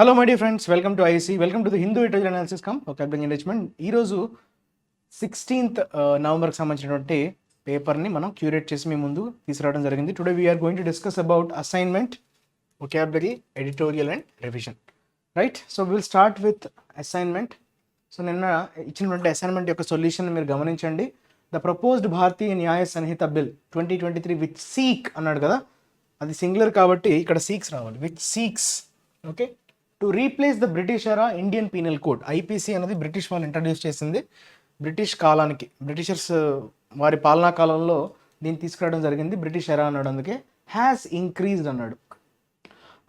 Hello my dear friends, welcome to IAC, welcome to the Hindu editorial analysis come vocabulary enrichment. ఈరోజు 16th నవంబర్కి సంబంధించినటువంటి పేపర్ని మనం curate చేసి మీ ముందు తీసుకురావడం జరిగింది. Today we're going to discuss about assignment, vocabulary, editorial and revision. Right, so will start with assignment. సో నిన్న ఇచ్చినటువంటి అసైన్మెంట్ యొక్క సొల్యూషన్ మీరు గమనించండి. The proposed Bharatiya Nyaya Samhita bill 2023 with seek అన్నాడు కదా, అది సింగులర్ కాబట్టి ఇక్కడ సీక్స్ రావాలి, with seeks. Okay, to replace the British ఎరా ఇండియన్ పీనల్ కోడ్. ఐపీసీ అనేది బ్రిటిష్ వాళ్ళు ఇంట్రడ్యూస్ చేసింది. బ్రిటిష్ కాలానికి, బ్రిటిషర్స్ వారి పాలనా కాలంలో దీన్ని తీసుకురావడం జరిగింది. బ్రిటిష్ ఎరా అన్నాడు, అందుకే హ్యాస్ ఇంక్రీజ్డ్ అన్నాడు.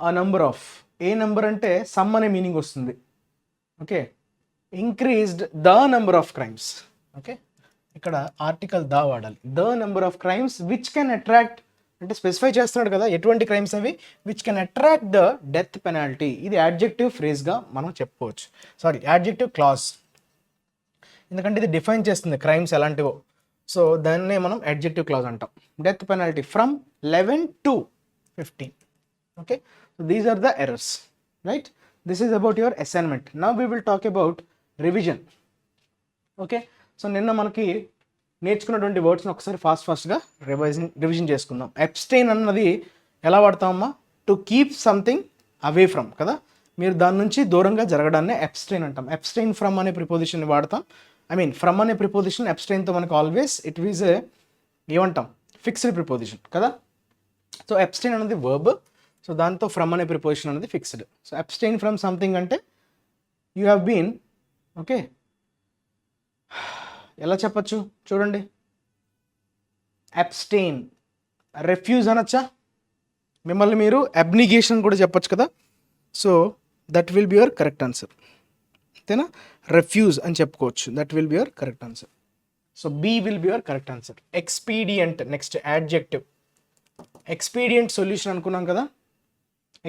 ఆ నంబర్ ఆఫ్, ఏ నెంబర్ అంటే సమ్ అనే మీనింగ్ వస్తుంది. Okay, increased the number of crimes. Okay, ఇక్కడ ఆర్టికల్ ద వాడాలి. The number of crimes which can attract అంటే స్పెసిఫై చేస్తున్నాడు కదా, ఎటువంటి క్రైమ్స్ అవి, which can attract the death penalty. ఇది యాడ్జెక్టివ్ ఫ్రేజ్గా మనం చెప్పుకోవచ్చు, సారీ యాడ్జెక్టివ్ క్లాజ్, ఎందుకంటే ఇది డిఫైన్ చేస్తుంది క్రైమ్స్ ఎలాంటివో. సో దాన్నే మనం యాడ్జెక్టివ్ క్లాజ్ అంటాం. Death penalty from 11 to 15. Okay, so these are the errors. Right, this is about your assignment. Now we will talk about revision. Okay, so నిన్న మనకి నేర్చుకున్నటువంటి వర్డ్స్ని ఒకసారి ఫాస్ట్గా రివిజన్ చేసుకుందాం. అబ్స్టైన్ అన్నది ఎలా వాడతామమ్మా? To keep something away from కదా, మీరు దాని నుంచి దూరంగా జరగడాన్ని అబ్స్టైన్ అంటాం. అబ్స్టైన్ ఫ్రమ్ అనే ప్రిపోజిషన్ వాడతాం. ఫ్రమ్ అనే ప్రిపోజిషన్ అబ్స్టైన్తో మనకు ఆల్వేస్ ఇట్ ఈజ్ ఏమంటాం, ఫిక్స్డ్ ప్రిపోజిషన్ కదా. సో అబ్స్టైన్ అనేది వర్బ్, సో దాంతో ఫ్రమ్ అనే ప్రిపోజిషన్ అనేది fixed. So abstain from something అంటే యూ హ్యావ్ బీన్, ఓకే, ఎలా చెప్పచ్చు చూడండి, అబ్స్టెయిన్, రెఫ్యూజ్ అనొచ్చా, మిమ్మల్ని మీరు అబ్నిగేషన్ కూడా చెప్పొచ్చు కదా. So that will be your correct answer, అంతేనా? రెఫ్యూజ్ అని చెప్పుకోవచ్చు, that will be your correct answer. So B will be your correct answer. Expedient, next adjective. Expedient solution అనుకున్నాం కదా.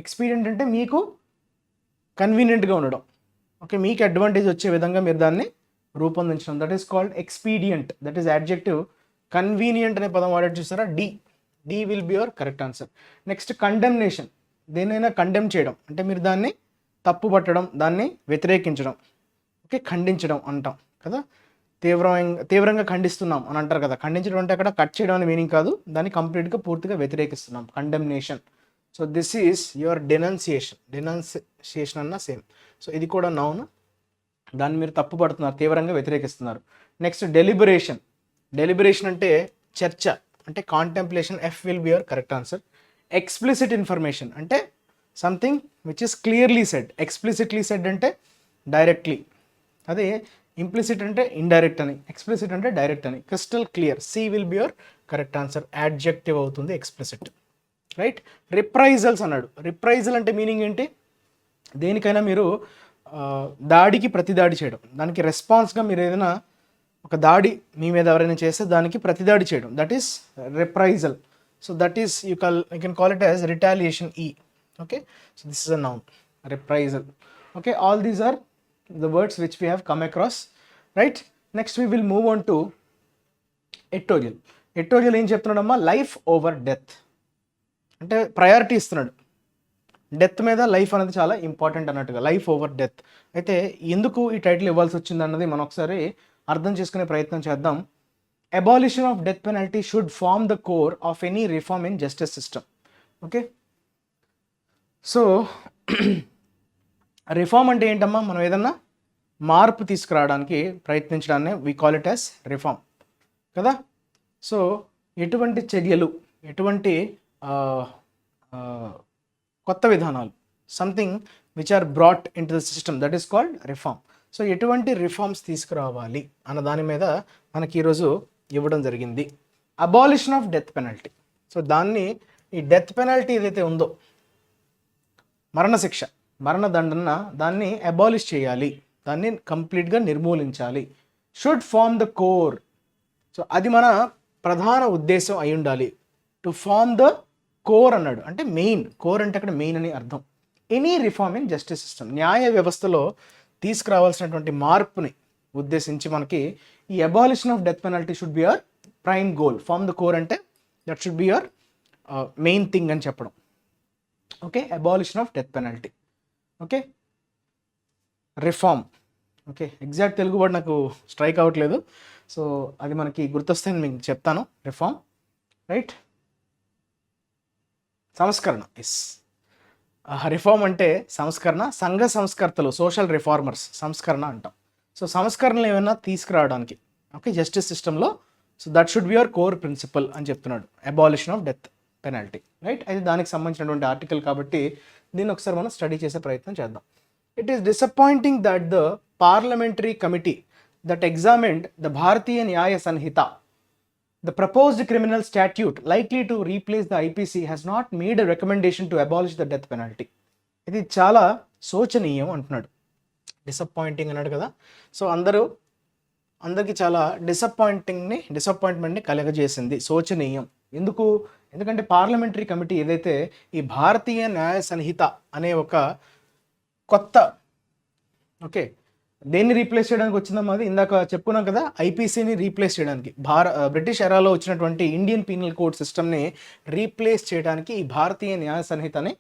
ఎక్స్పీడియంట్ అంటే మీకు కన్వీనియంట్గా ఉండడం, ఓకే, మీకు అడ్వాంటేజ్ వచ్చే విధంగా మీరు దాన్ని రూపొందించడం, that is called expedient. That is adjective. Convenient అనే పదం వాడేది చూసారా, D. D will be your correct answer. Next condemnation, దేనైనా కండెమ్ చేయడం అంటే మీరు దాన్ని తప్పు పట్టడం, దాన్ని వ్యతిరేకించడం, ఓకే, ఖండించడం అంటాం కదా. తీవ్రంగా ఖండిస్తున్నాం అని అంటారు కదా. ఖండించడం అంటే అక్కడ కట్ చేయడం అనే మీనింగ్ కాదు, దాన్ని కంప్లీట్గా పూర్తిగా వ్యతిరేకిస్తున్నాం, condemnation. So this is your denunciation. Denunciation అన్న సేమ్. సో ఇది కూడా నౌన్, దాన్ని మీరు తప్పు పడుతున్నారు, తీవ్రంగా వ్యతిరేకిస్తున్నారు. Next deliberation. డెలిబరేషన్ అంటే చర్చ, అంటే contemplation. F will be your correct answer. Explicit information అంటే something which is clearly said. Explicitly said అంటే డైరెక్ట్లీ, అదే ఇంప్లిసిట్ అంటే ఇండైరెక్ట్ అని, ఎక్స్ప్లిసిట్ అంటే డైరెక్ట్ అని. Crystal clear, C will be your correct answer. Adjective అవుతుంది ఎక్స్ప్లిసిట్. రైట్, రిప్రైజల్స్ అన్నాడు. Reprisal అంటే మీనింగ్ ఏంటి? దేనికైనా మీరు దాడికి ప్రతిదాడి చేయడం, దానికి రెస్పాన్స్గా మీరు ఏదైనా ఒక దాడి మీ మీద ఎవరైనా చేస్తే దానికి ప్రతిదాడి చేయడం, that is reprisal. So that is you can call it as retaliation, E. Okay, so this is a noun, reprisal. Okay, all these are the words which we have come across. Right, next we will move on to editorial. Editorial ఏం చెప్తున్నాడమ్మా? Life over death, అంటే priority ఇస్తున్నాడు. Death మీద life అనేది చాలా important అన్నట్టుగా, life over death. అయితే ఎందుకు ఈ టైటిల్ ఇవ్వాల్సి వచ్చింది అన్నది మనం ఒకసారి అర్థం చేసుకునే ప్రయత్నం చేద్దాం. Abolition of death penalty should form the core of any reform in justice system. Okay, so reform అంటే ఏంటమ్మా? మనం ఏదన్నా మార్పు తీసుకురావడానికి ప్రయత్నించడాన్ని we call it as reform కదా. సో ఎటువంటి చర్యలు, ఎటువంటి కొత్త విధానాలు, something which are brought in to the system, that is called reform. So ఎటువంటి రిఫార్మ్స్ తీసుకురావాలి అన్న దాని మీద మనకి ఈరోజు ఇవ్వడం జరిగింది. Abolition of death penalty. So దాన్ని, ఈ డెత్ పెనాల్టీ ఏదైతే ఉందో, మరణశిక్ష, మరణదండన, దాన్ని అబాలిష్ చేయాలి, దాన్ని కంప్లీట్గా నిర్మూలించాలి. Should form the core. సో అది మన ప్రధాన ఉద్దేశం అయి ఉండాలి. టు ఫార్మ్ ద కోర్ అన్నాడు, అంటే మెయిన్. కోర్ అంటే అక్కడ మెయిన్ అని అర్థం. Any reform in justice system, న్యాయ వ్యవస్థలో తీసుకురావాల్సినటువంటి మార్పుని ఉద్దేశించి మనకి ఈ abolition of death penalty should be your prime goal. Form the core అంటే that should be your main thing అని చెప్పడం. Okay, abolition of death penalty. Okay, reform. Okay, exact Telugu word నాకు స్ట్రైక్ అవ్వట్లేదు, సో అది మనకి గుర్తొస్తే మీకు చెప్తాను. Reform, right. సంస్కరణ, ఎస్. రిఫార్మ్ అంటే సంస్కరణ, సంఘ సంస్కర్తలు, సోషల్ రిఫార్మర్స్ సంస్కరణ అంటాం. సో సంస్కరణలు ఏమైనా తీసుకురావడానికి, ఓకే, జస్టిస్ సిస్టంలో. So that should be your core principle అని చెప్తున్నాడు, abolition of death penalty, right. అయితే దానికి సంబంధించినటువంటి ఆర్టికల్ కాబట్టి దీన్ని ఒకసారి మనం స్టడీ చేసే ప్రయత్నం చేద్దాం. It is disappointing that the parliamentary committee that examined the Bharatiya Nyaya Sanhita, the proposed criminal statute likely to replace the IPC, has not made a recommendation to abolish the death penalty. ఇది చాలా శోచనీయం అంటున్నాడు. డిసప్పాయింటింగ్ అన్నాడు కదా, so అందరికీ చాలా డిసప్పాయింట్మెంట్ని కలగజేసింది, శోచనీయం. ఎందుకంటే పార్లమెంటరీ కమిటీ ఏదైతే ఈ భారతీయ న్యాయ సంహిత అనే ఒక కొత్త, ఓకే, దేన్ని రీప్లేస్ చేయడానికి వచ్చిందమ్మా, అది ఇందాక చెప్పుకున్నాం కదా, ఐపీసీని రీప్లేస్ చేయడానికి, బ్రిటిష్ ఎరాలో వచ్చినటువంటి ఇండియన్ పీనల్ కోడ్ సిస్టమ్ని రీప్లేస్ చేయడానికి ఈ భారతీయ న్యాయ సంహితని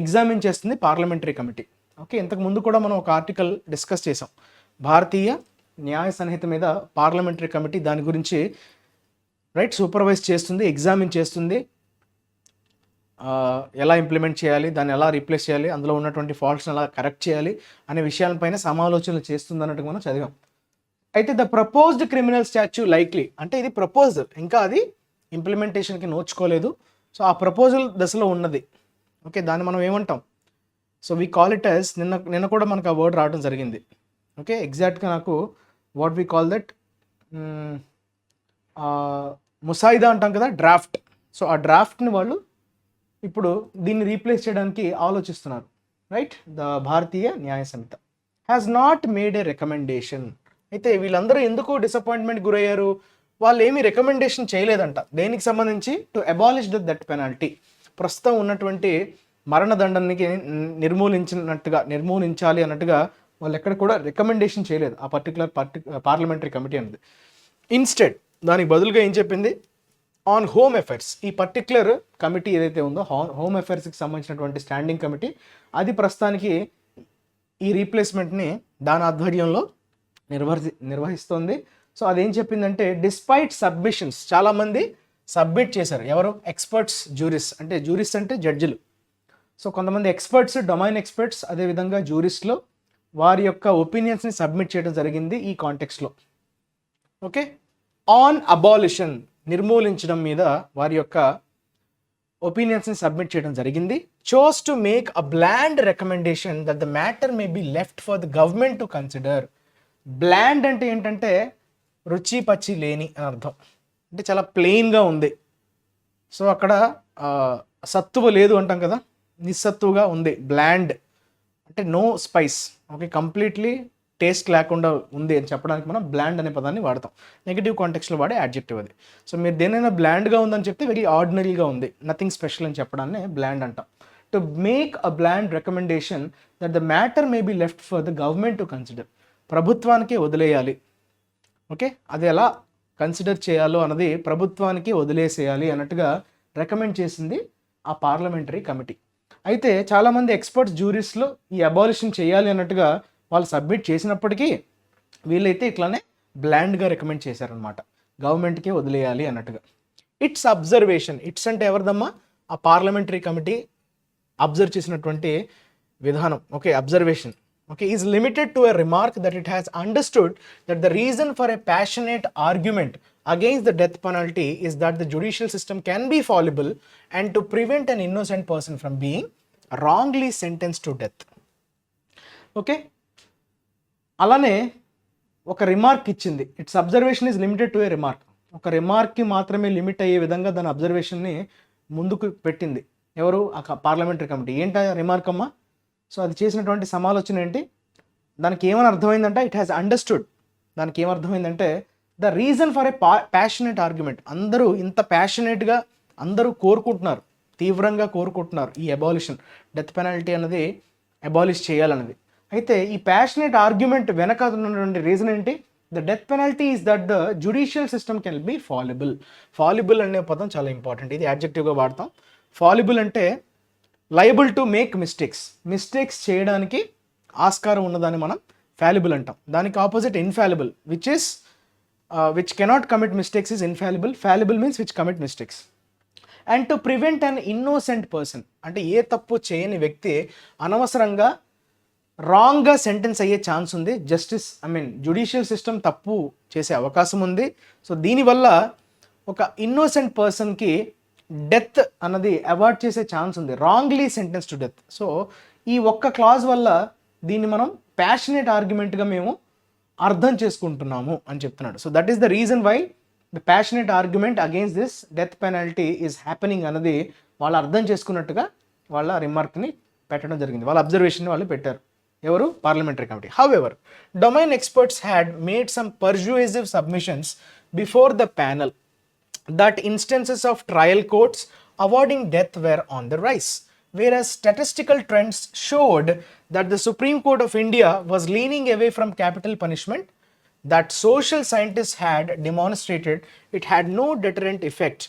ఎగ్జామిన్ చేస్తుంది పార్లమెంటరీ కమిటీ. ఓకే, ఇంతకు ముందు కూడా మనం ఒక ఆర్టికల్ డిస్కస్ చేసాం, భారతీయ న్యాయ సంహిత మీద పార్లమెంటరీ కమిటీ దాని గురించి, రైట్, సూపర్వైజ్ చేస్తుంది, ఎగ్జామిన్ చేస్తుంది, ఎలా ఇంప్లిమెంట్ చేయాలి, దాన్ని ఎలా రీప్లేస్ చేయాలి, అందులో ఉన్నటువంటి ఫాల్ట్స్ని ఎలా కరెక్ట్ చేయాలి అనే విషయాలపైన సమాలోచనలు చేస్తుంది అన్నట్టుగా మనం చదివాం. అయితే the proposed criminal statue likely అంటే ఇది ప్రపోజల్, ఇంకా అది ఇంప్లిమెంటేషన్కి నోచుకోలేదు. సో ఆ ప్రపోజల్ దశలో ఉన్నది. ఓకే, దాన్ని మనం ఏమంటాం, so we call it as, నిన్న కూడా మనకు ఆ వర్డ్ రావడం జరిగింది. ఓకే, ఎగ్జాక్ట్గా నాకు వాట్ వీ కాల్ దట్, ముసాయిదా అంటాం కదా, డ్రాఫ్ట్. సో ఆ డ్రాఫ్ట్ని వాళ్ళు ఇప్పుడు దీన్ని రీప్లేస్ చేయడానికి ఆలోచిస్తున్నారు, right. The Bharatiya Nyaya Sanhita has not made a recommendation. అయితే వీళ్ళందరూ ఎందుకు డిసప్పాయింట్మెంట్ గురయ్యారు, వాళ్ళు ఏమీ రికమెండేషన్ చేయలేదంట దేనికి సంబంధించి, to abolish the death penalty, ప్రస్తుతం ఉన్నటువంటి మరణదండనకి నిర్మూలించాలి అన్నట్టుగా వాళ్ళు ఎక్కడ కూడా రికమెండేషన్ చేయలేదు ఆ పర్టికులర్ పార్లమెంటరీ కమిటీ అనేది. ఇన్స్టెడ్ దానికి బదులుగా ఏం చెప్పింది, ఆన్ హోమ్ అఫైర్స్, ఈ పర్టిక్యులర్ కమిటీ ఏదైతే ఉందో హోమ్ అఫైర్స్కి సంబంధించినటువంటి స్టాండింగ్ కమిటీ, అది ప్రస్తుతానికి ఈ రీప్లేస్మెంట్ని దాని ఆధ్వర్యంలో నిర్వహిస్తోంది. సో అదేం చెప్పిందంటే, డిస్పైట్ సబ్మిషన్స్, చాలామంది సబ్మిట్ చేశారు, ఎవరు, ఎక్స్పర్ట్స్, జ్యూరిస్ అంటే జడ్జిలు. సో కొంతమంది ఎక్స్పర్ట్స్, డొమైన్ ఎక్స్పర్ట్స్, అదేవిధంగా జ్యూరిస్లో వారి యొక్క ఒపీనియన్స్ని సబ్మిట్ చేయడం జరిగింది ఈ కాంటెక్స్లో. ఓకే, ఆన్ అబాలిషన్, నిర్మూలించడం మీద వారి యొక్క ఒపీనియన్స్ని సబ్మిట్ చేయడం జరిగింది. Chose to make a bland recommendation that the matter may be left for the government to consider. Bland అంటే ఏంటంటే రుచి పచ్చి లేని అని అర్థం, అంటే చాలా ప్లెయిన్గా ఉంది. సో అక్కడ సత్తువ లేదు అంటాం కదా, నిస్సత్తువుగా ఉంది. బ్లాండ్ అంటే no spice, okay, completely taste లేకుండా ఉంది అని చెప్పడానికి మనం బ్లాండ్ అనే పదాన్ని వాడతాం. నెగిటివ్ కాంటెక్స్లో వాడే యాడ్జెక్టివ్ అది. సో మీరు దేనైనా బ్లాండ్గా ఉందని చెప్తే వెరీ ఆర్డినరీగా ఉంది, నథింగ్ స్పెషల్ అని చెప్పడాన్ని బ్లాండ్ అంటాం. To make a bland recommendation that the matter may be left for the government to consider, ప్రభుత్వానికే వదిలేయాలి. ఓకే, అది ఎలా కన్సిడర్ చేయాలో అన్నది ప్రభుత్వానికి వదిలేసేయాలి అన్నట్టుగా రికమెండ్ చేసింది ఆ పార్లమెంటరీ కమిటీ. అయితే చాలామంది ఎక్స్పర్ట్స్, జ్యూరిస్లో ఈ అబాలిషన్ చేయాలి అన్నట్టుగా వాళ్ళు సబ్మిట్ చేసినప్పటికీ వీళ్ళైతే ఇట్లానే బ్లాండ్గా రికమెండ్ చేశారనమాట, గవర్నమెంట్కే వదిలేయాలి అన్నట్టుగా. ఇట్స్ అబ్జర్వేషన్, ఇట్స్ అంటే ఎవరిదమ్మా, ఆ పార్లమెంటరీ కమిటీ అబ్జర్వ్ చేసినటువంటి విధానం. Okay, observation, okay, is limited to a remark that it has understood that the reason for a passionate argument against the death penalty is that the judicial system can be fallible and to prevent an innocent person from being wrongly sentenced to death. Okay, అలానే ఒక remark ఇచ్చింది. It's observation is limited to A remark, ఒక రిమార్క్కి మాత్రమే limit అయ్యే విధంగా దాని అబ్జర్వేషన్ని ముందుకు పెట్టింది ఎవరు, ఆ పార్లమెంటరీ కమిటీ. ఏంటి రిమార్క్ అమ్మా, సో అది చేసినటువంటి సమాలోచన ఏంటి, దానికి ఏమని అర్థమైందంటే, ఇట్ హ్యాస్ అండర్స్టూడ్, దానికి ఏమర్థమైందంటే the reason for a passionate argument, అందరూ ఇంత ప్యాషనేట్గా అందరూ కోరుకుంటున్నారు, తీవ్రంగా కోరుకుంటున్నారు ఈ అబాలిషన్, డెత్ పెనాల్టీ అన్నది అబాలిష్ చేయాలన్నది. అయితే ఈ ప్యాషనేట్ ఆర్గ్యుమెంట్ వెనక ఉన్నటువంటి రీజన్ ఏంటి, the death penalty is that the judicial system can be fallible. Fallible అనే పదం చాలా ఇంపార్టెంట్, ఇది యాడ్జెక్టివ్గా వాడతాం. ఫాలిబుల్ అంటే లయబుల్ టు మేక్ మిస్టేక్స్ చేయడానికి ఆస్కారం ఉన్నదాన్ని మనం ఫ్యాలిబుల్ అంటాం. దానికి opposite infallible, which cannot commit mistakes is infallible. Fallible means which commit mistakes. And to prevent an innocent person, అంటే ఏ తప్పు చేయని వ్యక్తి అనవసరంగా రాంగ్గా సెంటెన్స్ అయ్యే ఛాన్స్ ఉంది. జ్యుడిషియల్ సిస్టమ్ తప్పు చేసే అవకాశం ఉంది. సో దీనివల్ల ఒక ఇన్నోసెంట్ పర్సన్కి డెత్ అన్నది అవాయిడ్ చేసే ఛాన్స్ ఉంది, wrongly sentence to death. So ఈ ఒక్క క్లాజ్ వల్ల దీన్ని మనం ప్యాషనేట్ ఆర్గ్యుమెంట్గా మేము అర్థం చేసుకుంటున్నాము అని చెప్తున్నాడు. So that is the reason why the passionate argument against this death penalty is happening అన్నది వాళ్ళు అర్థం చేసుకున్నట్టుగా వాళ్ళ రిమార్క్ని పెట్టడం జరిగింది, వాళ్ళ అబ్జర్వేషన్ని వాళ్ళు పెట్టారు. ఎవరు? Parliamentary committee. However, domain experts had made some persuasive submissions before the panel that instances of trial courts awarding death were on the rise, whereas statistical trends showed that the Supreme Court of India was leaning away from capital punishment, that social scientists had demonstrated it had no deterrent effect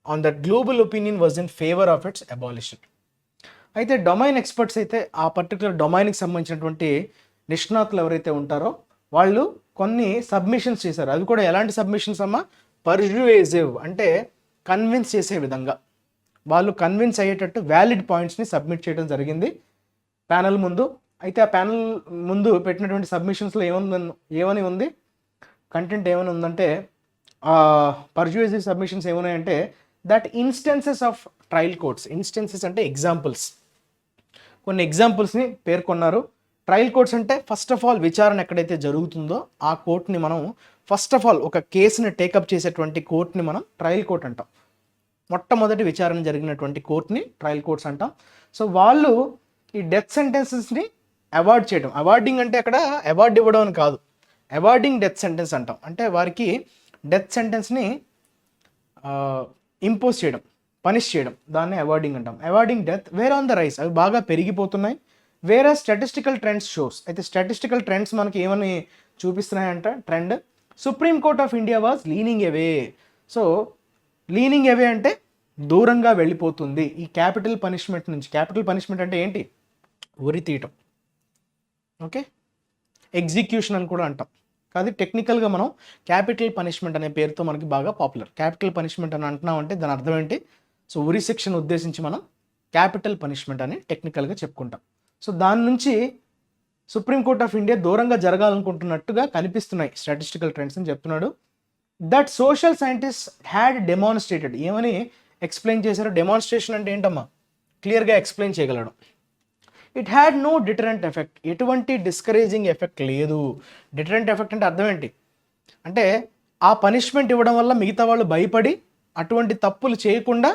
on that global opinion was in favor of its abolition. అయితే domain experts అయితే ఆ particular డొమైన్కి సంబంధించినటువంటి నిష్ణాతులు ఎవరైతే ఉంటారో వాళ్ళు కొన్ని submissions చేశారు. అవి కూడా ఎలాంటి సబ్మిషన్స్ అమ్మా? పర్జుయేసివ్, అంటే కన్విన్స్ చేసే విధంగా, వాళ్ళు కన్విన్స్ అయ్యేటట్టు వ్యాలిడ్ పాయింట్స్ని సబ్మిట్ చేయడం జరిగింది ప్యానల్ ముందు. అయితే ఆ ప్యానల్ ముందు పెట్టినటువంటి సబ్మిషన్స్లో ఏమని ఉంది, కంటెంట్ ఏమని ఉందంటే, పర్జుయేసివ్ సబ్మిషన్స్ ఏమున్నాయంటే, that instances of trial courts, instances అంటే ఎగ్జాంపుల్స్, కొన్ని ఎగ్జాంపుల్స్ని పేర్కొన్నారు. ట్రయల్ కోర్ట్స్ అంటే ఫస్ట్ ఆఫ్ ఆల్ విచారణ ఎక్కడైతే జరుగుతుందో ఆ కోర్టుని మనం, ఫస్ట్ ఆఫ్ ఆల్ ఒక కేసుని టేకప్ చేసేటువంటి కోర్టుని మనం ట్రయల్ కోర్ట్ అంటాం. మొట్టమొదటి విచారణ జరిగినటువంటి కోర్టుని ట్రయల్ కోర్ట్స్ అంటాం. సో వాళ్ళు ఈ డెత్ సెంటెన్సెస్ని అవార్డ్ చేయడం, అవార్డింగ్ అంటే అక్కడ అవార్డు ఇవ్వడం అని కాదు, అవార్డింగ్ డెత్ సెంటెన్స్ అంటాం. అంటే వారికి డెత్ సెంటెన్స్ని ఇంపోజ్ చేయడం, పనిష్ చేయడం, దాన్ని అవార్డింగ్ అంటాం. Awarding death were on the rise, అవి బాగా పెరిగిపోతున్నాయి. వేరే స్టాటిస్టికల్ ట్రెండ్స్ షోస్, అయితే స్టాటిస్టికల్ ట్రెండ్స్ మనకి ఏమని చూపిస్తున్నాయంట trend, supreme court of India was leaning away. So leaning away అంటే దూరంగా వెళ్ళిపోతుంది ఈ క్యాపిటల్ పనిష్మెంట్ నుంచి. క్యాపిటల్ పనిష్మెంట్ అంటే ఏంటి? ఉరి తీయటం, ఓకే, ఎగ్జిక్యూషన్ అని కూడా అంటాం. కాదు, టెక్నికల్గా మనం క్యాపిటల్ పనిష్మెంట్ అనే పేరుతో మనకి బాగా పాపులర్. క్యాపిటల్ పనిష్మెంట్ అని అంటున్నాం అంటే దాని అర్థం ఏంటి? సో ఉరి శిక్షను ఉద్దేశించి మనం క్యాపిటల్ పనిష్మెంట్ అని టెక్నికల్గా చెప్పుకుంటాం. సో దాని నుంచి సుప్రీంకోర్ట్ ఆఫ్ ఇండియా దూరంగా జరగాలనుకుంటున్నట్టుగా కనిపిస్తున్నాయి స్టాటిస్టికల్ ట్రెండ్స్ అని చెప్తున్నాడు. That social scientist had demonstrated, ఏమని ఎక్స్ప్లెయిన్ చేశారు? డెమాన్స్ట్రేషన్ అంటే ఏంటమ్మా? క్లియర్గా ఎక్స్ప్లెయిన్ చేయగలడం. It had no deterrent effect, ఎటువంటి డిస్కరేజింగ్ ఎఫెక్ట్ లేదు. డిటరెంట్ ఎఫెక్ట్ అంటే అర్థం ఏంటి? అంటే ఆ పనిష్మెంట్ ఇవ్వడం వల్ల మిగతా వాళ్ళు భయపడి అటువంటి తప్పులు చేయకుండా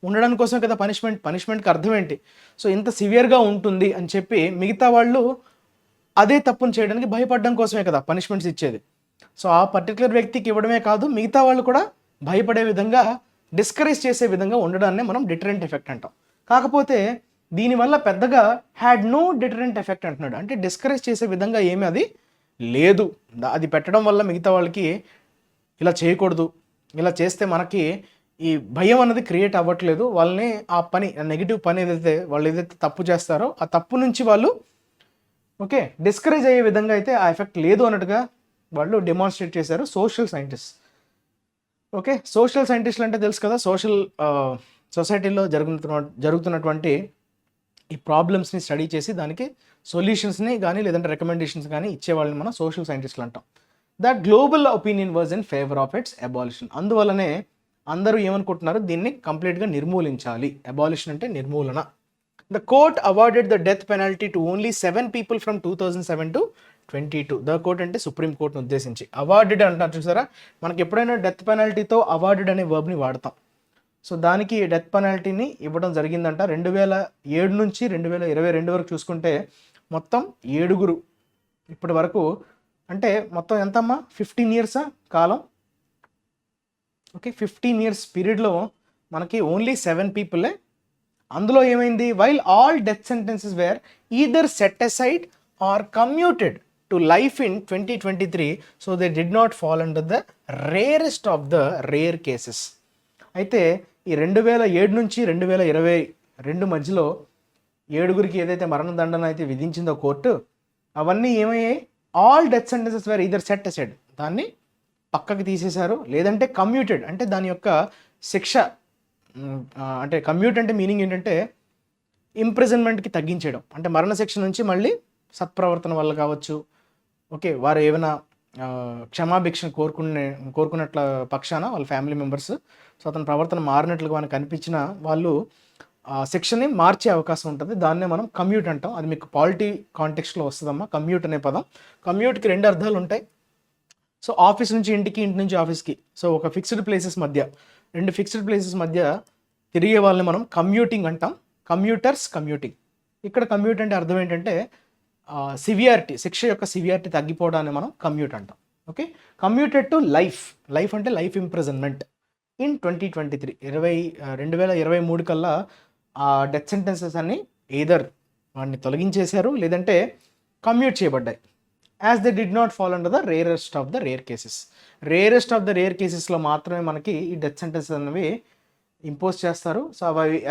ఉండడం కోసం కదా పనిష్మెంట్కి అర్థం ఏంటి? సో ఇంత సివియర్గా ఉంటుంది అని చెప్పి మిగతా వాళ్ళు అదే తప్పును చేయడానికి భయపడడం కోసమే కదా పనిష్మెంట్స్ ఇచ్చేది. సో ఆ పర్టికులర్ వ్యక్తికి ఇవ్వడమే కాదు, మిగతా వాళ్ళు కూడా భయపడే విధంగా, డిస్కరేజ్ చేసే విధంగా ఉండడాన్ని మనం డిటరెంట్ ఎఫెక్ట్ అంటాం. కాకపోతే దీనివల్ల పెద్దగా హ్యాడ్ నో డిటరెంట్ ఎఫెక్ట్ అంటున్నాడు. అంటే డిస్కరేజ్ చేసే విధంగా ఏమీ అది లేదు. అది పెట్టడం వల్ల మిగతా వాళ్ళకి ఇలా చేయకూడదు, ఇలా చేస్తే మనకి ఈ భయం అన్నది క్రియేట్ అవ్వట్లేదు. వాళ్ళని ఆ పని, నెగిటివ్ పని వాళ్ళు ఏదైతే తప్పు చేస్తారో ఆ తప్పు నుంచి వాళ్ళు ఓకే డిస్కరేజ్ అయ్యే విధంగా అయితే ఆ ఎఫెక్ట్ లేదు అన్నట్టుగా వాళ్ళు డెమాన్స్ట్రేట్ చేశారు సోషల్ సైంటిస్ట్. ఓకే, సోషల్ సైంటిస్టులు అంటే తెలుసు కదా, సొసైటీలో జరుగుతున్నటువంటి ఈ ప్రాబ్లమ్స్ని స్టడీ చేసి దానికి సొల్యూషన్స్ని కానీ లేదంటే రికమెండేషన్స్ కానీ ఇచ్చేవాళ్ళని మనం సోషల్ సైంటిస్టులు అంటాం. That global opinion was in favour of it's abolition. అందువల్లనే అందరూ ఏమనుకుంటున్నారు? దీన్ని కంప్లీట్గా నిర్మూలించాలి. అబాలిషన్ అంటే నిర్మూలన. The court awarded the death penalty to only 7 people from 2007 to 22. The court అంటే సుప్రీం కోర్టును ఉద్దేశించి. అవార్డెడ్ అంటారు చూసారా, మనకి ఎప్పుడైనా డెత్ పెనాల్టీతో అవార్డెడ్ అనే వర్బ్ని వాడతాం. సో దానికి డెత్ పెనాల్టీని ఇవ్వడం జరిగిందంట. 2007 నుంచి 2022 వరకు చూసుకుంటే మొత్తం 7 ఇప్పటి వరకు, అంటే మొత్తం ఎంతమ్మా? 15 years కాలం. ఓకే, 15 years పీరియడ్లో మనకి ఓన్లీ 7 people. అందులో ఏమైంది? While all death sentences were either set aside or commuted to life in 2023, so they did not fall under the rarest of the rare cases. అయితే ఈ 2007 నుంచి 2022 మధ్యలో 7 ఏదైతే మరణదండన అయితే విధించిందో కోర్టు, అవన్నీ ఏమయ్యాయి, all death sentences were either set aside, దాన్ని పక్కకి తీసేశారు, లేదంటే కమ్యూటెడ్ అంటే దాని యొక్క శిక్ష అంటే కమ్యూట్ అంటే మీనింగ్ ఏంటంటే ఇంప్రిజన్మెంట్కి తగ్గించేయడం, అంటే మరణశిక్ష నుంచి మళ్ళీ సత్ప్రవర్తన వల్ల కావచ్చు, ఓకే వారు ఏమైనా క్షమాభిక్షను కోరుకున్నట్ల పక్షాన వాళ్ళ ఫ్యామిలీ మెంబర్స్, సో అతని ప్రవర్తన మారినట్లుగా మనకు కనిపించిన వాళ్ళు శిక్షని మార్చే అవకాశం ఉంటుంది. దాన్నే మనం కమ్యూట్ అంటాం. అది మీకు పాలిటీ కాంటెక్స్ట్లో వస్తుందమ్మా కమ్యూట్ అనే పదం. కమ్యూట్కి 2 అర్థాలు ఉంటాయి. సో ఆఫీస్ నుంచి ఇంటికి, ఇంటి నుంచి ఆఫీస్కి, సో ఒక ఫిక్స్డ్ ప్లేసెస్ మధ్య, 2 ఫిక్స్డ్ ప్లేసెస్ మధ్య తిరిగే వాళ్ళని మనం కమ్యూటింగ్ అంటాం. Commuters commuting. ఇక్కడ కమ్యూట్ అంటే అర్థం ఏంటంటే సివియారిటీ, శిక్ష యొక్క సివియారిటీ తగ్గిపోవడాన్ని మనం కమ్యూట్ అంటాం. Okay, commuted to life. Life అంటే లైఫ్ ఇంప్రిజన్మెంట్ ఇన్ 2023 2023 కల్లా ఆ డెత్ సెంటెన్సెస్ అన్ని ఎయిదర్ వాడిని తొలగించేశారు, లేదంటే కమ్యూట్ చేయబడ్డాయి. As they did not fall under the rarest of the rare cases. Rarest of the rare కేసెస్లో మాత్రమే మనకి ఈ డెత్ సెంటెన్సెస్ అనేవి ఇంపోజ్ చేస్తారు. సో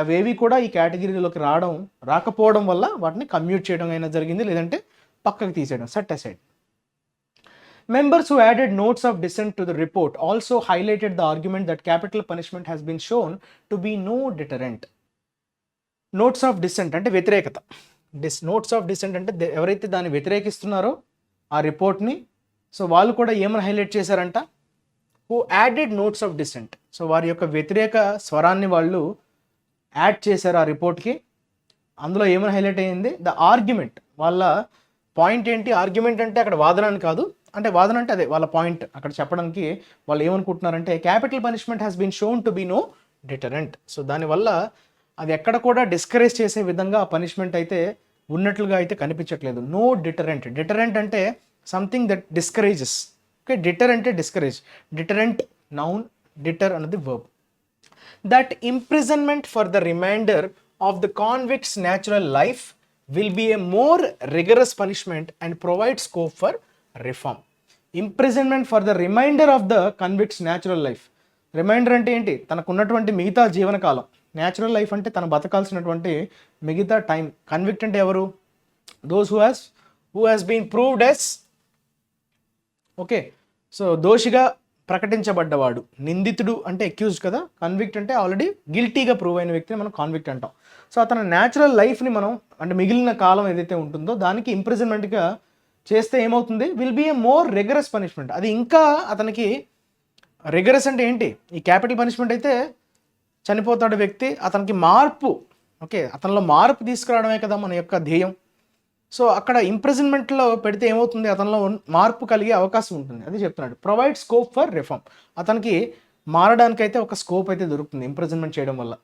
అవేవి కూడా ఈ కేటగిరీలోకి రాకపోవడం వల్ల వాటిని కమ్యూట్ చేయడం అయినా జరిగింది, లేదంటే పక్కకు తీసేయడం, set aside. Members who added notes of dissent to the report also highlighted the argument that capital punishment has been shown to be no deterrent. Notes of dissent అంటే వ్యతిరేకత. నోట్స్ ఆఫ్ డిసెంట్ అంటే ఎవరైతే దాన్ని వ్యతిరేకిస్తున్నారో ఆ రిపోర్ట్ని, so వాళ్ళు కూడా ఏమని హైలైట్ చేశారంట, who added notes of dissent. So వారి యొక్క వ్యతిరేక స్వరాన్ని వాళ్ళు యాడ్ చేశారు ఆ రిపోర్ట్కి. అందులో ఏమని హైలైట్ అయ్యింది, ద ఆర్గ్యుమెంట్. వాళ్ళ పాయింట్ ఏంటి, ఆర్గ్యుమెంట్ అంటే అక్కడ వాదన అని కాదు, అంటే వాదన అంటే అదే వాళ్ళ పాయింట్ అక్కడ చెప్పడానికి వాళ్ళు ఏమనుకుంటున్నారంటే capital punishment has been shown to be no deterrent. So దానివల్ల అది ఎక్కడ కూడా డిస్కరేజ్ చేసే విధంగా ఆ పనిష్మెంట్ అయితే ఉన్నట్లుగా అయితే కనిపించట్లేదు. No deterrent. డిటరెంట్ అంటే something that discourages. Okay, deter అంటే డిస్కరేజ్. డిటరెంట్ నౌన్, డిటర్ అన్నది verb. That imprisonment for the reminder of the convicts natural life will be a more rigorous punishment and provide scope for reform. Imprisonment for the reminder of the convicts natural life. Reminder అంటే ఏంటి, తనకున్నటువంటి మిగతా జీవనకాలం. Natural life అంటే తను బతకాల్సినటువంటి మిగతా time. Convict అంటే ఎవరు, those who has been proved as, okay, so దోషిగా ప్రకటించబడ్డవాడు. నిందితుడు అంటే అక్యూజ్డ్ కదా, కన్విక్ట్ అంటే ఆల్రెడీ గిల్టీగా ప్రూవ్ అయిన వ్యక్తిని మనం కాన్విక్ట్ అంటాం. సో అతని న్యాచురల్ లైఫ్ని మనం, అంటే మిగిలిన కాలం ఏదైతే ఉంటుందో దానికి ఇంప్రిజన్మెంట్గా చేస్తే ఏమవుతుంది, will be a more rigorous punishment. అది ఇంకా అతనికి రిగరస్ అంటే ఏంటి, ఈ క్యాపిటల్ పనిష్మెంట్ అయితే చనిపోతాడు వ్యక్తి, అతనికి మార్పు, ఓకే అతనిలో మార్పు తీసుకురావడమే కదా మన యొక్క ధ్యేయం. సో అక్కడ ఇంప్రిజన్మెంట్లో పెడితే ఏమవుతుంది, అతనిలో మార్పు కలిగే అవకాశం ఉంటుంది. అది చెప్తున్నాడు. Provide scope for reform. అతనికి మారడానికైతే ఒక స్కోప్ అయితే దొరుకుతుంది ఇంప్రిజన్మెంట్ చేయడం వల్ల.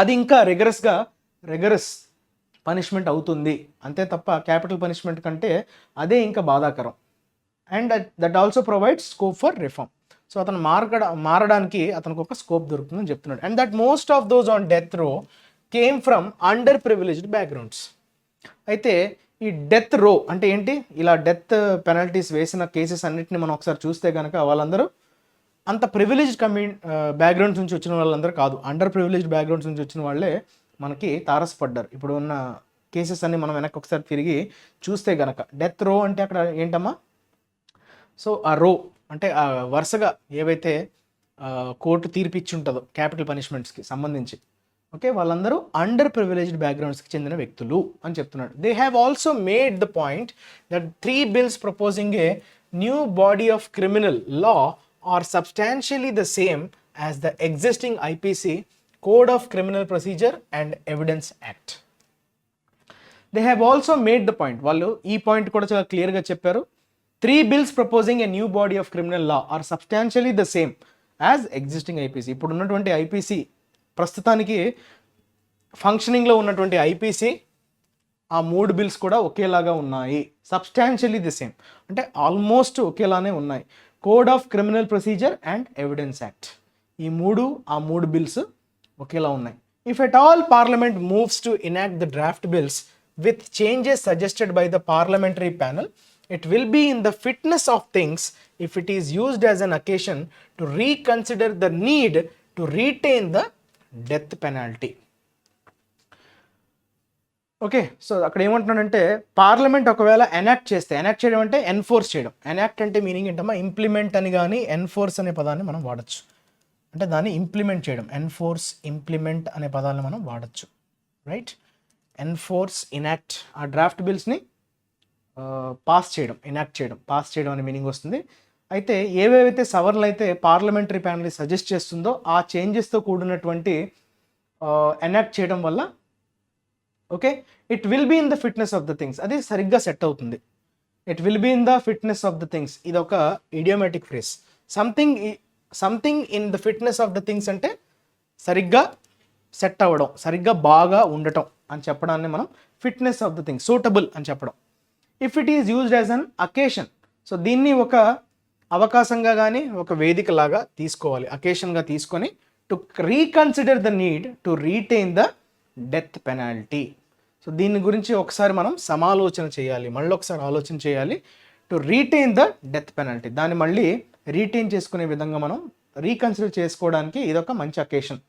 అది ఇంకా రిగరస్ పనిష్మెంట్ అవుతుంది అంతే తప్ప క్యాపిటల్ పనిష్మెంట్ కంటే అదే ఇంకా బాధాకరం. And that also provides scope for reform. So అతను మారడానికి అతనికి ఒక స్కోప్ దొరుకుతుందని చెప్తున్నాడు. And that most of those on death row came from underprivileged backgrounds. అయితే ఈ డెత్ రో అంటే ఏంటి, ఇలా డెత్ పెనల్టీస్ వేసిన కేసెస్ అన్నింటిని మనం ఒకసారి చూస్తే కనుక వాళ్ళందరూ అంత ప్రివిలేజ్డ్ బ్యాక్గ్రౌండ్స్ నుంచి వచ్చిన వాళ్ళందరూ కాదు, అండర్ ప్రివిలేజ్డ్ బ్యాక్గ్రౌండ్స్ నుంచి వచ్చిన వాళ్ళే మనకి తారసపడ్డారు. ఇప్పుడు ఉన్న కేసెస్ అన్ని మనం వెనక్కి ఒకసారి తిరిగి చూస్తే గనక డెత్ రో అంటే అక్కడ ఏంటమ్మా, సో ఆ రో అంటే వరుసగా ఏవైతే కోర్టు తీర్పు ఇచ్చి ఉంటుందో క్యాపిటల్ పనిష్మెంట్స్కి సంబంధించి, ఓకే వాళ్ళందరూ అండర్ ప్రివిలేజ్డ్ బ్యాక్గ్రౌండ్స్కి చెందిన వ్యక్తులు అని చెప్తున్నాడు. They have also made the point that 3 bills proposing a new body of criminal law are substantially the same as the existing IPC Code of Criminal Procedure and Evidence Act. They have also made the point, వాళ్ళు ఈ point కూడా చాలా క్లియర్గా చెప్పారు. 3 bills proposing a new body of criminal law are substantially the same as existing IPC. ఇప్పుడు ఉన్నటువంటి IPC, ప్రస్తుతానికి ఫంక్షనింగ్లో ఉన్నటువంటి ఐపీసీ, ఆ 3 bills కూడా ఒకేలాగా ఉన్నాయి. సబ్స్టాన్షియలీ ది సేమ్ అంటే ఆల్మోస్ట్ ఒకేలానే ఉన్నాయి. Code of criminal procedure and evidence act, ఈ 3 bills ఒకేలా ఉన్నాయి. If at all parliament moves to enact the draft bills with changes suggested by the parliamentary panel, it will be in the fitness of things if it is used as an occasion to reconsider the need to retain the death penalty. Okay, so అక్కడ ఏమంటున్నాడంటే parliament ఒకవేళ enact చేస్తే, enact చేయడం అంటే enforce చేయడం, enact అంటే meaning ఏంటమ్మా implement అని కానీ ఎన్ఫోర్స్ అనే పదాన్ని మనం వాడచ్చు, అంటే దాన్ని ఇంప్లిమెంట్ చేయడం, ఎన్ఫోర్స్ ఇంప్లిమెంట్ అనే పదాలను మనం వాడచ్చు, రైట్. ఎన్ఫోర్స్, ఇనాక్ట్, ఆ డ్రాఫ్ట్ బిల్స్ని పాస్ చేయడం, ఎనాక్ట్ చేయడం, పాస్ చేయడం అనే మీనింగ్ వస్తుంది. అయితే ఏవేవైతే సవరణలు అయితే పార్లమెంటరీ ప్యానల్ సజెస్ట్ చేస్తుందో ఆ చేంజెస్తో కూడినటువంటి ఎనాక్ట్ చేయడం వల్ల okay it will be in the fitness of the things, అది సరిగ్గా సెట్ అవుతుంది. It will be in the fitness of the things, ఇది ఒక idiomatic phrase. Something in the fitness of the things అంటే సరిగ్గా సెట్ అవ్వడం, సరిగ్గా బాగా ఉండటం అని చెప్పడాన్ని మనం fitness of the things, suitable అని చెప్పడం. If it is used as an occasion, so దీన్ని ఒక అవకాశంగా కానీ ఒక వేదిక లాగా తీసుకోవాలి, అకేషన్గా తీసుకొని to reconsider the need to retain the death penalty. So దీని గురించి ఒకసారి మనం సమాలోచన చేయాలి, మళ్ళీ ఒకసారి ఆలోచన చేయాలి. To retain the death penalty, దాన్ని మళ్ళీ రీటైన్ చేసుకునే విధంగా మనం రీకన్సిడర్ చేసుకోవడానికి ఇదొక మంచి అకేషన్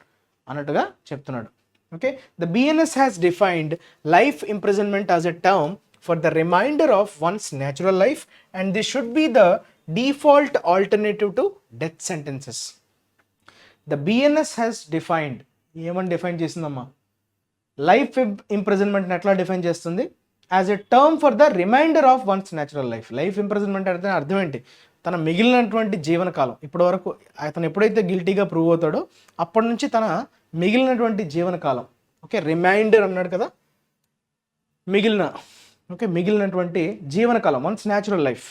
అన్నట్టుగా చెప్తున్నాడు. Okay, the BNS has defined life imprisonment as a term for the reminder of one's natural life and this should be the default alternative to death sentences. The BNS has defined, ఏమని define చేసిందమ్మా? Life ఇంప్రిజన్మెంట్ని ఎట్లా define చేస్తుంది? As a term for the reminder of one's natural life. Life imprisonment అంటే అర్థం ఏంటి? తన మిగిలినటువంటి జీవనకాలం, ఇప్పటి వరకు అతను ఎప్పుడైతే గిల్టీగా ప్రూవ్ అవుతాడో అప్పటి నుంచి తన మిగిలినటువంటి జీవనకాలం, ఓకే రిమైండర్ అన్నాడు కదా, మిగిలినటువంటి జీవనకాలం, వన్స్ న్యాచురల్ లైఫ్,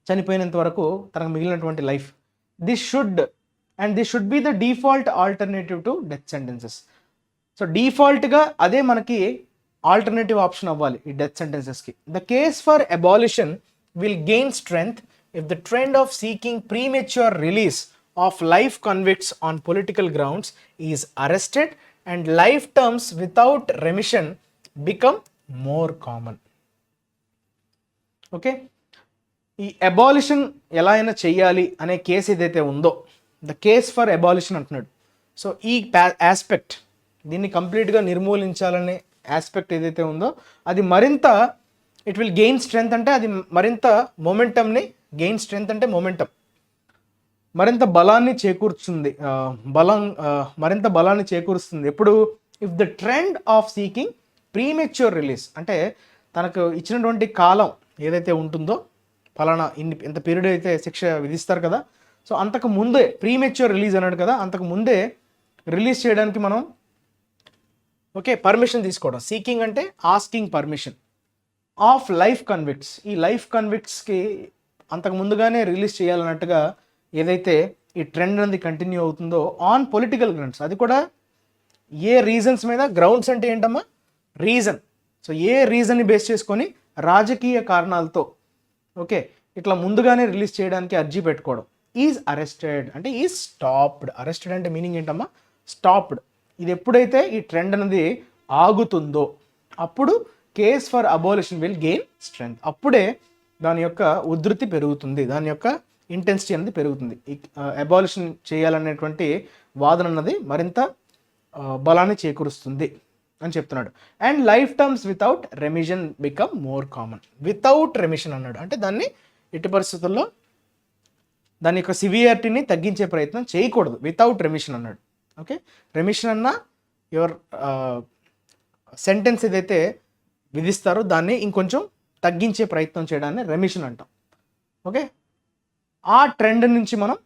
చనిపోయినంత వరకు తనకు మిగిలినటువంటి life, this should be the default alternative to death sentences. So డిఫాల్ట్గా అదే మనకి ఆల్టర్నేటివ్ ఆప్షన్ అవ్వాలి ఈ డెత్ సెంటెన్సెస్కి. The case for abolition will gain strength if the trend of seeking premature release of life convicts on political grounds is arrested and life terms without remission become more common. Okay, ఈ abolition ఎలా అయినా చెయ్యాలి అనే case ఏదైతే ఉందో, the case for abolition అంటున్నాడు. So ఈ aspect, దీన్ని కంప్లీట్గా నిర్మూలించాలనే ఆస్పెక్ట్ ఏదైతే ఉందో అది మరింత ఇట్ విల్ గెయిన్ స్ట్రెంగ్త్, అంటే అది మరింత మొమెంటమ్ని, గెయిన్ స్ట్రెంగ్త్ అంటే మొమెంటమ్, మరింత బలాన్ని చేకూర్చుంది, మరింత బలాన్ని చేకూరుస్తుంది. ఎప్పుడు? If the trend of seeking premature release, అంటే తనకు ఇచ్చినటువంటి కాలం ఏదైతే ఉంటుందో, ఫలానా ఇంత పీరియడ్ అయితే శిక్ష విధిస్తారు కదా, సో అంతకు ముందే ప్రీమెచ్యూర్ రిలీజ్ అన్నాడు కదా, అంతకు ముందే రిలీజ్ చేయడానికి మనం ఓకే పర్మిషన్ తీసుకోవడం. సీకింగ్ అంటే asking permission of life convicts, ఈ లైఫ్ కన్విక్ట్స్కి అంతకు ముందుగానే రిలీజ్ చేయాలన్నట్టుగా ఏదైతే ఈ ట్రెండ్ అనేది కంటిన్యూ అవుతుందో ఆన్ పొలిటికల్ గ్రౌండ్స్, అది కూడా ఏ రీజన్స్ మీద, గ్రౌండ్స్ అంటే ఏంటమ్మా రీజన్, సో ఏ రీజన్ని బేస్ చేసుకొని రాజకీయ కారణాలతో ఓకే ఇట్లా ముందుగానే రిలీజ్ చేయడానికి అర్జీ పెట్టుకోవడం. ఈజ్ అరెస్టెడ్ అంటే ఈజ్ స్టాప్డ్, అరెస్టెడ్ అంటే మీనింగ్ ఏంటమ్మా స్టాప్డ్. ఇది ఎప్పుడైతే ఈ ట్రెండ్ అనేది ఆగుతుందో అప్పుడు case for abolition will gain strength, అప్పుడే దాని యొక్క ఉధృతి పెరుగుతుంది, దాని యొక్క ఇంటెన్సిటీ అనేది పెరుగుతుంది. ఈ అబాలిషన్ చేయాలనేటువంటి వాదన అన్నది మరింత బలాన్ని చేకూరుస్తుంది అని చెప్తున్నాడు. And life terms without remission become more common. Without remission అన్నాడు అంటే దాన్ని ఎట్టి పరిస్థితుల్లో దాని యొక్క సివియారిటీని తగ్గించే ప్రయత్నం చేయకూడదు, వితౌట్ రెమిషన్ అన్నాడు. ఓకే, రెమిషన్ అన్న యువర్ సెంటెన్స్ ఏదైతే విధిస్తారో దాన్ని ఇంకొంచెం తగ్గించే ప్రయత్నం చేయడాన్ని రెమిషన్ అంటాం. ఓకే, ఆ ట్రెండ్ నుంచి మనం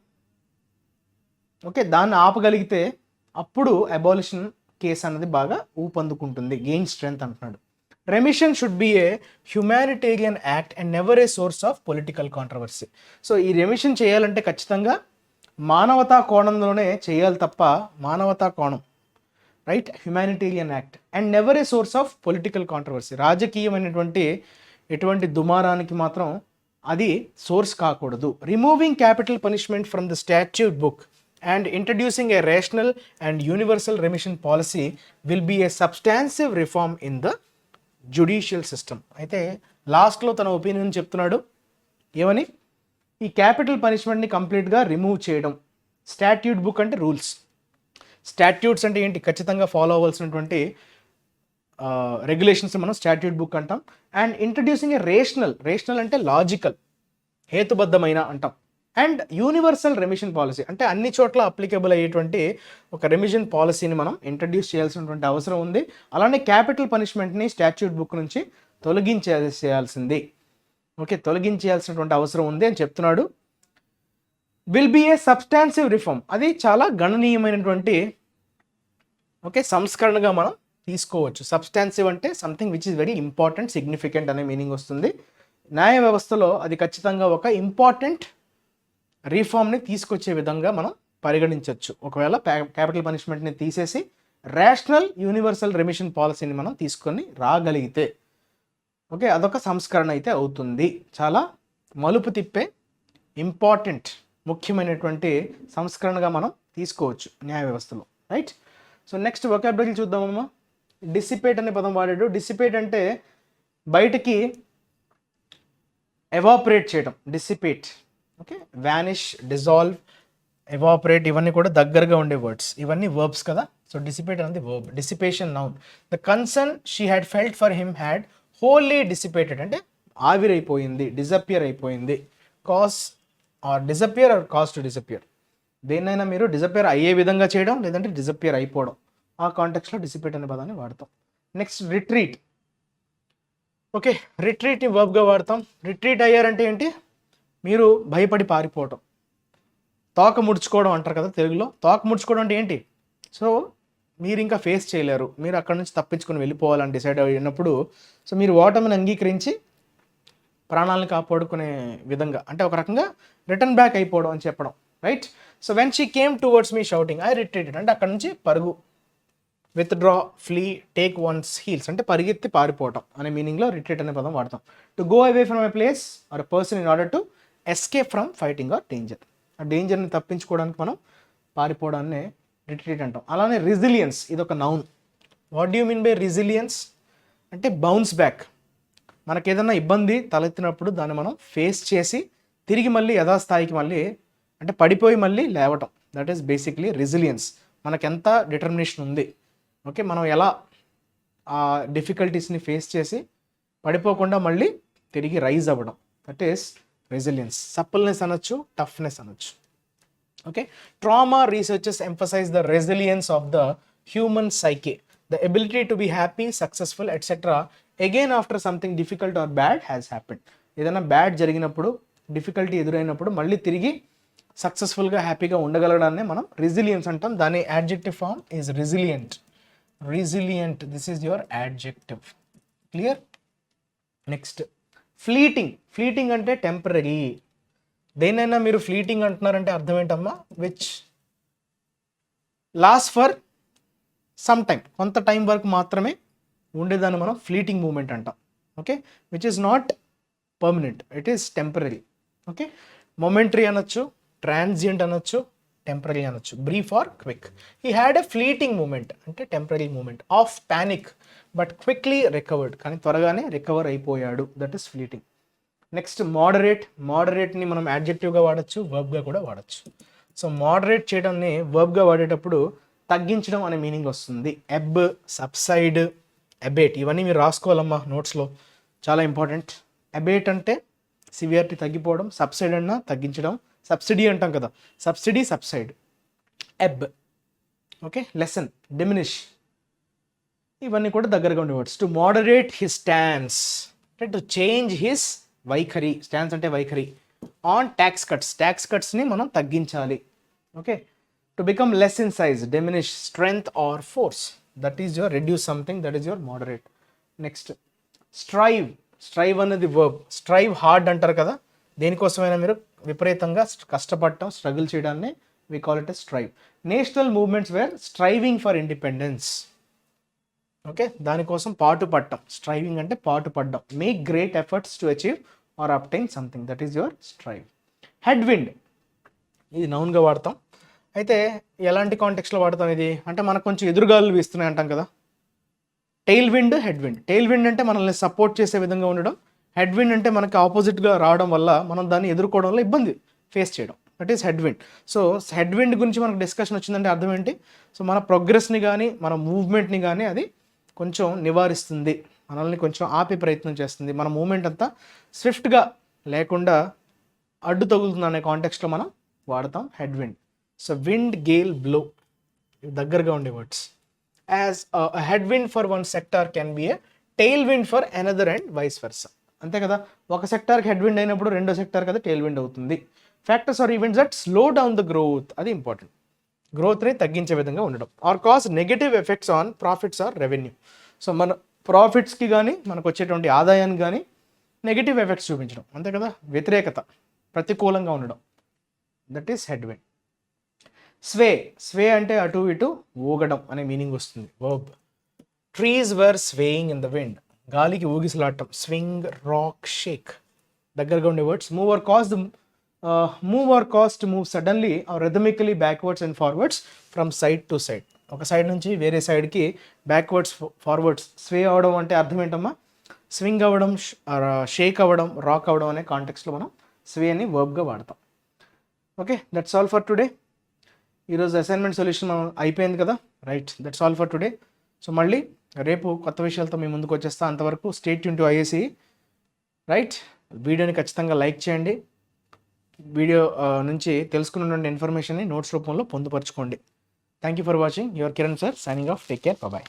ఓకే దాన్ని ఆపగలిగితే అప్పుడు అబాలిషన్ కేసు అన్నది బాగా ఊపందుకుంటుంది, గెయిన్ స్ట్రెంగ్త్ అంటున్నాడు. Remission should be a humanitarian act and never a source of political controversy. So ఈ రెమిషన్ చేయాలంటే ఖచ్చితంగా మానవతా కోణంలోనే చేయాలి తప్ప, మానవతా కోణం right, humanitarian act and never a source of political controversy, రాజకీయమైనటువంటి ఎటువంటి దుమారానికి మాత్రం అది సోర్స్ కాకూడదు. Removing capital punishment from the statute book and introducing a rational and universal remission policy will be a substantive reform in the judicial system. అయితే లాస్ట్లో తన opinion చెప్తున్నాడు ఏమని, ఈ క్యాపిటల్ పనిష్మెంట్ని కంప్లీట్గా రిమూవ్ చేయడం. స్టాట్యూట్ బుక్ అంటే రూల్స్, స్టాట్యూట్స్ అంటే ఏంటి, ఖచ్చితంగా ఫాలో అవ్వాల్సినటువంటి రెగ్యులేషన్స్ మనం స్టాట్యూట్ బుక్ అంటాం. అండ్ ఇంట్రడ్యూసింగ్ ఏ రేషనల్ అంటే లాజికల్, హేతుబద్ధమైన అంటాం. అండ్ యూనివర్సల్ రెమిషన్ పాలసీ అంటే అన్ని చోట్ల అప్లికబుల్ అయ్యేటువంటి ఒక రెమిషన్ పాలసీని మనం ఇంట్రడ్యూస్ చేయాల్సినటువంటి అవసరం ఉంది. అలానే క్యాపిటల్ పనిష్మెంట్ని స్టాట్యూట్ బుక్ నుంచి తొలగించేయాల్సింది. ఓకే, తొలగించేయాల్సినటువంటి అవసరం ఉంది అని చెప్తున్నాడు. Will be A substantive reform, అది చాలా గణనీయమైనటువంటి సంస్కరణగా మనం తీసుకోవచ్చు. సబ్స్టాన్సివ్ అంటే something which is very important, significant అనే మీనింగ్ వస్తుంది. న్యాయ వ్యవస్థలో అది ఖచ్చితంగా ఒక ఇంపార్టెంట్ రీఫార్మ్ని తీసుకొచ్చే విధంగా మనం పరిగణించవచ్చు. ఒకవేళ క్యాపిటల్ పనిష్మెంట్ని తీసేసి రేషనల్ యూనివర్సల్ రెమిషన్ పాలసీని మనం తీసుకొని రాగలిగితే ఓకే, అదొక సంస్కరణ అయితే అవుతుంది. చాలా మలుపు తిప్పే ఇంపార్టెంట్ ముఖ్యమైనటువంటి సంస్కరణగా మనం తీసుకోవచ్చు న్యాయ వ్యవస్థలో, రైట్. సో నెక్స్ట్ వొకాబులరీ చూద్దామమ్మా. డిసిపేట్ అనే పదం వాడాడు. డిసిపేట్ అంటే బయటికి ఎవాపరేట్ చేయడం, dissipate. Okay, vanish, dissolve, evaporate ఇవన్నీ కూడా దగ్గరగా ఉండే వర్డ్స్, ఇవన్నీ వర్బ్స్ కదా. సో డిసిపేట్ అనేది verb. Dissipation noun. The concern she had felt for him had wholly dissipated అంటే ఆవిరైపోయింది, డిజపియర్ అయిపోయింది. Cause or disappear or cause to disappear, దేన్నైనా మీరు డిజపియర్ అయ్యే విధంగా చేయడం లేదంటే డిజపియర్ అయిపోవడం, ఆ కాంటెక్స్లో డిసిపేట్ అనే పదాన్ని వాడతాం. Next retreat. ఓకే, రిట్రీట్ని వర్బ్గా వాడతాం. రిట్రీట్ అయ్యారంటే ఏంటి? మీరు భయపడి పారిపోవటం, తోక ముడుచుకోవడం అంటారు కదా తెలుగులో. తోక ముడుచుకోవడం అంటే ఏంటి? సో మీరు ఇంకా ఫేస్ చేయలేరు, మీరు అక్కడ నుంచి తప్పించుకొని వెళ్ళిపోవాలని డిసైడ్ అయినప్పుడు సో మీరు ఓటమిని అంగీకరించి ప్రాణాలను కాపాడుకునే విధంగా, అంటే ఒక రకంగా రిటర్న్ బ్యాక్ అయిపోవడం అని చెప్పడం, right. So when she came towards me shouting I retreated అంటే అక్కడ నుంచి పరుగు, withdraw, flee, take one's heels అంటే పరిగెత్తి పారిపోవటం అనే మీనింగ్లో రిట్రీట్ అనే పదం వాడతాం. To go away from a place or a person in order to escape from fighting or danger, ఆ డేంజర్ని తప్పించుకోవడానికి మనం పారిపోవడాన్ని రిట్రీట్ అంటాం. అలానే రెసిలియన్స్, ఇది ఒక noun. What do you mean by resilience అంటే బౌన్స్ బ్యాక్. మనకి ఏదైనా ఇబ్బంది తలెత్తినప్పుడు దాన్ని మనం ఫేస్ చేసి తిరిగి మళ్ళీ యథాస్థాయికి మళ్ళీ అంటే పడిపోయి మళ్ళీ లేవటం, దట్ ఈస్ బేసిక్లీ రెసిలియన్స్. మనకెంత డిటర్మినేషన్ ఉంది, ఓకే, మనం ఎలా ఆ డిఫికల్టీస్ని ఫేస్ చేసి పడిపోకుండా మళ్ళీ తిరిగి రైజ్ అవ్వడం, దట్ ఈస్ రెసిలియన్స్. సప్పుల్నెస్ అనొచ్చు, టఫ్నెస్ అనొచ్చు. Okay, trauma researches emphasise the resilience of the human psyche, the ability to be happy, successful etcetera again after something difficult or bad has happened. ఏదైనా bad జరిగినప్పుడు, difficulty ఎదురైనప్పుడు మళ్ళీ తిరిగి సక్సెస్ఫుల్గా హ్యాపీగా ఉండగలడాన్ని మనం రెసిలియన్స్ అంటాం. దాని adjective form is resilient. Resilient, this is your adjective. Clear? Next fleeting. Fleeting అంటే టెంపరరీ. దేనైనా మీరు ఫ్లీటింగ్ అంటున్నారంటే అర్థం ఏంటమ్మా? Which last for some time, కొంత టైం వరకు మాత్రమే ఉండేదాన్ని మనం ఫ్లీటింగ్ మూమెంట్ అంటాం. Okay, which is not permanent, it is temporary. Okay, momentary అనొచ్చు, ట్రాన్సియంట్ అనొచ్చు, టెంపరరీ అనొచ్చు, brief or quick. He had a fleeting moment అంటే temporary moment of panic but quickly recovered, కానీ త్వరగానే రికవర్ అయిపోయాడు, that is fleeting. Next moderate. మోడరేట్ని మనం యాడ్జెక్టివ్గా వాడచ్చు, వర్బ్గా కూడా వాడచ్చు. సో మోడరేట్ చేయడాన్ని వర్బ్గా వాడేటప్పుడు తగ్గించడం అనే మీనింగ్ వస్తుంది. ఎబ్, సబ్సైడ్, అబేట్ ఇవన్నీ మీరు రాసుకోవాలమ్మా నోట్స్లో, చాలా ఇంపార్టెంట్. అబేట్ అంటే సివియారిటీ తగ్గిపోవడం, సబ్సైడ్ అన్నా తగ్గించడం, సబ్సిడీ అంటాం కదా, subsidy, subside. Ebb, okay, lessen, diminish, ఇవన్నీ కూడా దగ్గరగా ఉండే words. To moderate his stance అంటే టు చేంజ్ హిస్ వైఖరి, స్టాన్స్ అంటే వైఖరి. ఆన్ ట్యాక్స్ కట్స్, ట్యాక్స్ కట్స్ని మనం తగ్గించాలి. Okay, to become less in size, diminish strength or force, that is your reduce something, that is your moderate. Next strive. Strive అనేది verb. Strive hard అంటారు కదా, దేనికోసమైనా మీరు విపరీతంగా కష్టపడటం, స్ట్రగుల్ చేయడాన్ని we call it a strive. National movements were striving for independence. Okay, దానికోసం పాటు పడటం, స్ట్రైవింగ్ అంటే పాటు పడడం. Make great efforts to achieve or obtain something, that is your strive. Head wind, ఇది నౌన్గా వాడతాం. అయితే ఎలాంటి కాంటెక్స్లో వాడతాం ఇది అంటే మనకు కొంచెం ఎదురుగాలు వీస్తున్నాయి అంటాం కదా. Tail wind, head wind. Tail wind అంటే మనల్ని సపోర్ట్ చేసే విధంగా ఉండడం, హెడ్ విండ్ అంటే మనకి ఆపోజిట్గా రావడం వల్ల మనం దాన్ని ఎదుర్కోవడంలో ఇబ్బంది ఫేస్ చేయడం, that is head wind. So head wind గురించి మనకు డిస్కషన్ వచ్చిందంటే అర్థం ఏంటి? సో మన ప్రోగ్రెస్ని కానీ మన మూవ్మెంట్ని కానీ అది కొంచెం నివారిస్తుంది, మనల్ని కొంచెం ఆపే ప్రయత్నం చేస్తుంది, మన మూమెంట్ అంతా స్విఫ్ట్గా లేకుండా అడ్డు తగులుతుంది అనే కాంటెక్స్ట్లో మనం వాడతాం head wind. So wind, gale, blow ఇవి దగ్గరగా ఉండే words. As head wind for one sector can be a tail wind for another and vice versa. అంతే కదా, ఒక సెక్టార్కి హెడ్ విండ్ అయినప్పుడు రెండో సెక్టార్ కదా టెయిల్ విండ్ అవుతుంది. Factors or events that slow down the growth, అది ఇంపార్టెంట్, గ్రోత్ని తగ్గించే విధంగా ఉండడం. Or cause negative effects on profits or revenue. So మన ప్రాఫిట్స్కి కానీ మనకు వచ్చేటువంటి ఆదాయానికి కానీ నెగటివ్ ఎఫెక్ట్స్ చూపించడం, అంతే కదా, వ్యతిరేకత, ప్రతికూలంగా ఉండడం, that is headwind. Sway అంటే అటు ఇటు ఊగడం అనే మీనింగ్ వస్తుంది, verb. Trees were swaying in the wind, గాలికి ఊగిసలాడటం, స్వింగ్, రాక్, షేక్, దగ్గరగా ఉండే words. Move or cause to move suddenly or rhythmically backwards and forwards from side to side. ఒక సైడ్ నుంచి వేరే సైడ్కి బ్యాక్వర్డ్స్, ఫార్వర్డ్స్. స్వే అవ్వడం అంటే అర్థం ఏంటమ్మా, స్వింగ్ అవ్వడం, షేక్ అవ్వడం, రాక్ అవ్వడం అనే కాంటెక్స్లో మనం స్వే అని వర్బ్గా వాడతాం. Okay, that's all for today. ఈరోజు అసైన్మెంట్ సొల్యూషన్ మనం అయిపోయింది కదా, right, that's all for today. So మళ్ళీ రేపు కొత్త విషయాలతో మీ ముందుకు వచ్చేస్తా. అంతవరకు stay tune to IACE, right. వీడియోని ఖచ్చితంగా లైక్ చేయండి, వీడియో నుంచి తెలుసుకున్నటువంటి ఇన్ఫర్మేషన్ని నోట్స్ రూపంలో పొందుపరచుకోండి. Thank you for watching. Your Kiran sir signing off. Take care, bye.